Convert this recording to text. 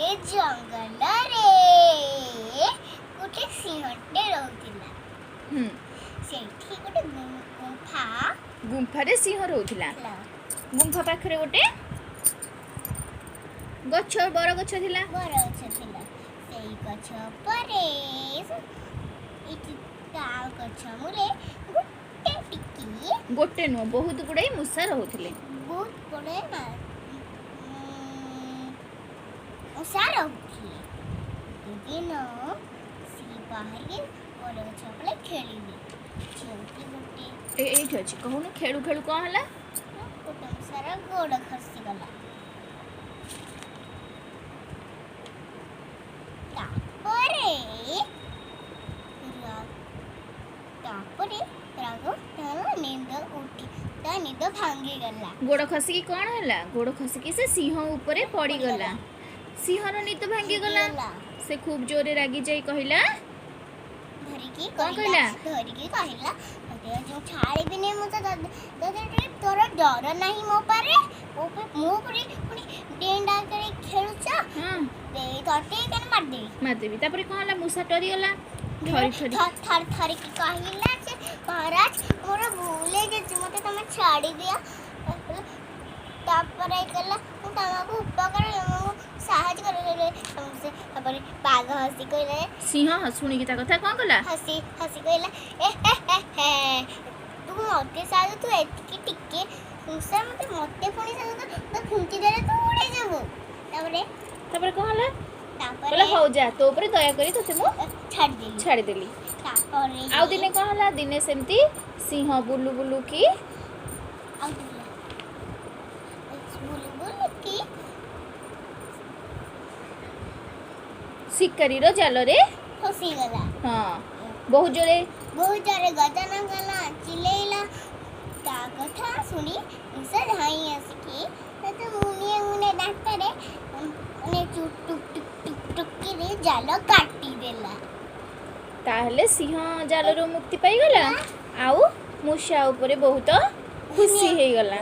ए जंगल रे गोटे सिंहटे रहउतिला सेठी गोटे गुंफा रे सिंह रहउतिला गुंफा पाखरे गोटे गछ बर गछ थिला सेई गछ परे इति ता गछ मुरे गोटे नो बहुत गुड़े मूषा रहउथिले बहुत बड़े ना मूषा रहउथिले दिन सी बाहर के बड़ गछ पले खेलिले छेउती गोटे एठी अछि कहू न खेलु खेलु कोन हला गोटे मूषार गोड़ खसी गला गोड़ खसिकी कौन है गोड़ खसिकी से सिंह ऊपर पड़ी गला सिंहर नींद भांगी गला से खूब जोरे रागी जाई कहला कौन कहला धरिकी कहला जो छाड़ी भी नहीं मुझे दादा तोरा डर नहीं मो पारे मो पुरी पुरी डेंडा करे खेलुचा हां दे तोटे कन मार देबी तापर कौन हला मूसा टरी गला थर की कहला से महाराज मोर भूले जे मते तमे छाड़ी दिया तापर कहला तमको उपकार साहज करे तुमसे तापर बाघ हसी कहले सिंह सुनी की ता कथा कौन कहला हसी कहला ए तू मते साज तू एतकी टिके मूसा मते पुणी साज तो फुंकी देले तू उड़े जाबो तापर कौन हला बोला हो जा तो ऊपर दया करी तो मु छाड़ी देली आउ दिने कौन हला दिने सेमती सिंह बुलु बुलु की शिकारी रो जाल रे फसी गला हां बहुत जोरे गजना गला चिलेला ता कथा सुनी से धाई आसकी तो मुने डाक्टरे ने चुप टुक के जाल काटी देला ताहले सिंह जाल रो मुक्ति पाई गला आउ मूषा ऊपर बहुत खुशी हे गला।